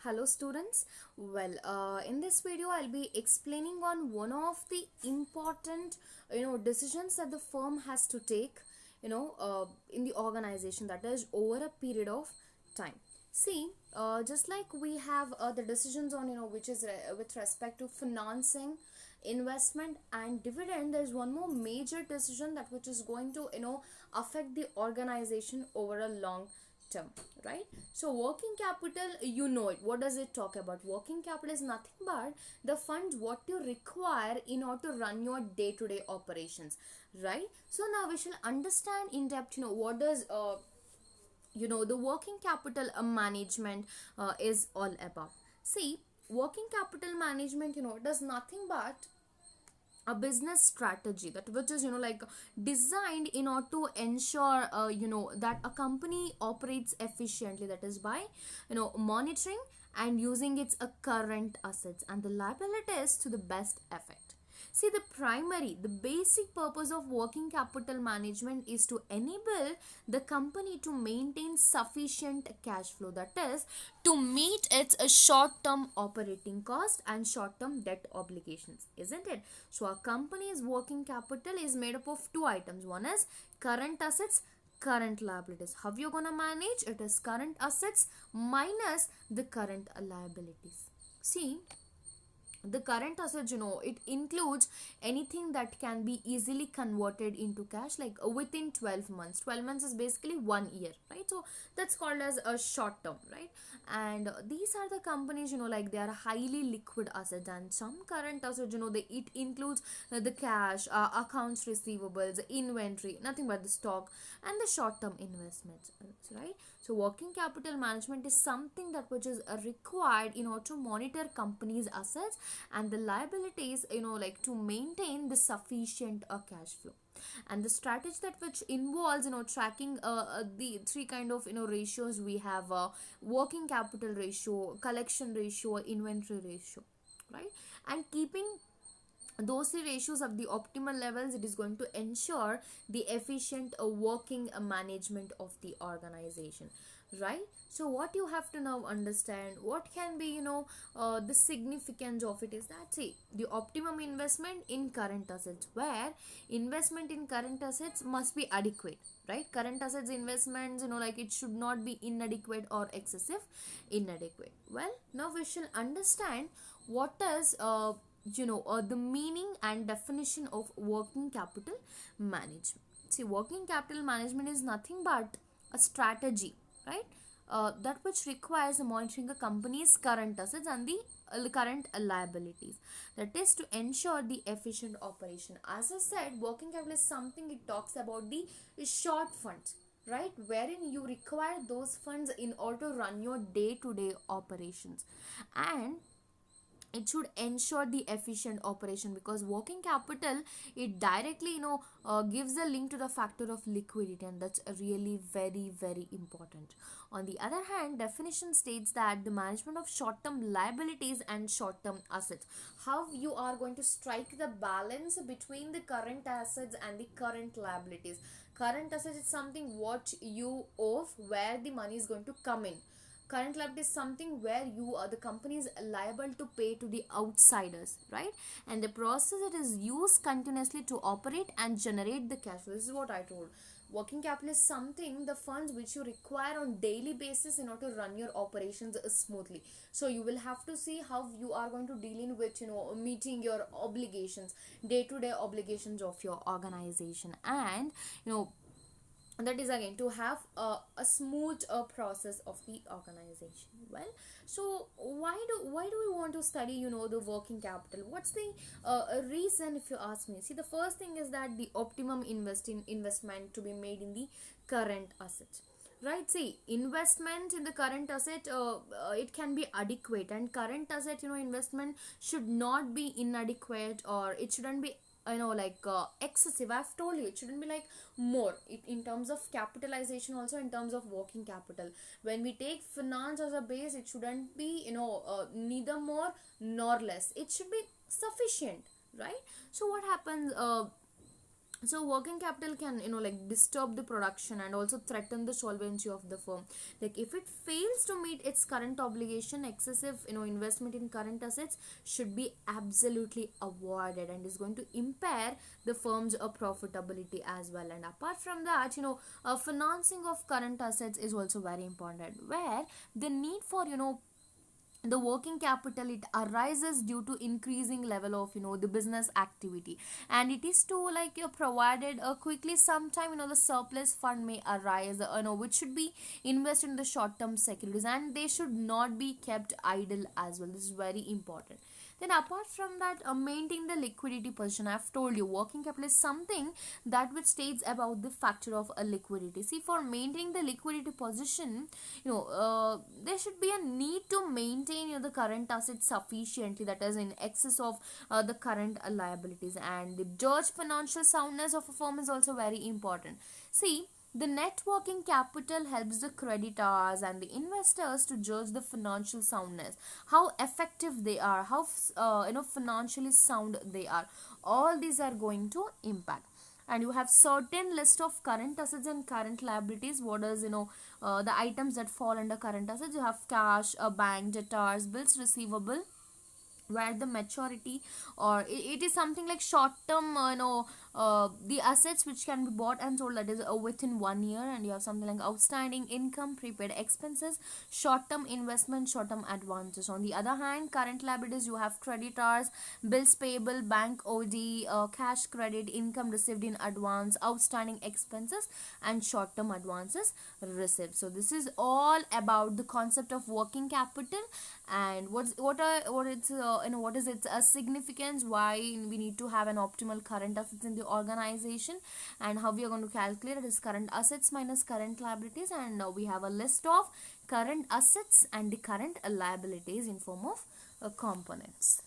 Hello students. In this video I'll be explaining on one of the important decisions that the firm has to take in the organization, that is over a period of time. See, just like we have the decisions on which is with respect to financing, investment and dividend, there's one more major decision that which is going to affect the organization over a long term, right? So working capital, you know it. What does it talk about? Working capital is nothing but the funds what you require in order to run your day-to-day operations, right? So now we shall understand in depth what does the working capital management is all about. See, working capital management does nothing but a business strategy that which is designed in order to ensure that a company operates efficiently, that is by monitoring and using its current assets and the liabilities to the best effect. See, the basic purpose of working capital management is to enable the company to maintain sufficient cash flow, that is, to meet its short term operating cost and short term debt obligations, isn't it? So, a company's working capital is made up of two items. One is current assets, current liabilities. How you're gonna manage it is current assets minus the current liabilities. See, the current assets, it includes anything that can be easily converted into cash, like within 12 months. 12 months is basically 1 year, right? So that's called as a short term, right? And these are the companies, like they are highly liquid assets. And some current assets, it includes the cash, accounts receivables, inventory, nothing but the stock and the short term investments, right? So working capital management is something that which is required in order to monitor companies assets and the liabilities, to maintain the sufficient cash flow. And the strategy that which involves tracking the three kind of ratios we have: working capital ratio, collection ratio, inventory ratio, right? And keeping those three ratios of the optimal levels, it is going to ensure the efficient working management of the organization, right? So what you have to now understand, what can be the significance of it is that, see, the optimum investment in current assets, where investment in current assets must be adequate, right? Current assets investments, it should not be inadequate or excessive inadequate. Well, now we shall understand what is the meaning and definition of working capital management. See, working capital management is nothing but a strategy, right? That which requires monitoring a company's current assets and the current liabilities, that is to ensure the efficient operation. As I said, working capital is something, it talks about the short funds, right, wherein you require those funds in order to run your day to day operations. And it should ensure the efficient operation, because working capital, it directly gives a link to the factor of liquidity, and that's really very very important. On the other hand, definition states that the management of short term liabilities and short term assets, how you are going to strike the balance between the current assets and the current liabilities. Current assets is something what you owe, where the money is going to come in. Current liability is something where you are, the company is liable to pay to the outsiders, right? And the process, it is used continuously to operate and generate the cash flow. This is what I told. Working capital is something, the funds which you require on daily basis in order to run your operations smoothly. So you will have to see how you are going to deal in with meeting your obligations, day to day obligations of your organization. And that is again to have a smooth process of the organization. Well, so why do we want to study the working capital? What's the reason, if you ask me? See, the first thing is that the optimum investment to be made in the current assets, right? See, investment in the current asset, it can be adequate, and current asset investment should not be inadequate, or it shouldn't be excessive. I've told you, it shouldn't be like more in terms of capitalization, also in terms of working capital. When we take finance as a base, it shouldn't be neither more nor less. It should be sufficient, right? So what happens, So working capital can, like, disturb the production and also threaten the solvency of the firm. Like if it fails to meet its current obligation, excessive, investment in current assets should be absolutely avoided, and is going to impair the firm's profitability as well. And apart from that, financing of current assets is also very important, where the need for, the working capital, it arises due to increasing level of, the business activity, and it is to, like, provided quickly sometime, the surplus fund may arise, which should be invested in the short term securities, and they should not be kept idle as well. This is very important. Then apart from that, maintain the liquidity position. I've told you working capital is something that which states about the factor of a liquidity. See, for maintaining the liquidity position, there should be a need to maintain, the current assets sufficiently, that is in excess of the current liabilities. And the judge financial soundness of a firm is also very important. See, the net working capital helps the creditors and the investors to judge the financial soundness, how effective they are, how financially sound they are. All these are going to impact. And you have certain list of current assets and current liabilities. What is, the items that fall under current assets? You have cash, bank debtors, bills receivable, where the maturity, or it is something like short term, the assets which can be bought and sold, that is within 1 year. And you have something like outstanding income, prepaid expenses, short term investment, short term advances. On the other hand, current liabilities, you have creditors, bills payable, bank OD, cash credit, income received in advance, outstanding expenses, and short term advances received. So this is all about the concept of working capital, and what is its significance, why we need to have an optimal current assets in the organization, and how we are going to calculate it is current assets minus current liabilities. And we have a list of current assets and the current liabilities in form of components.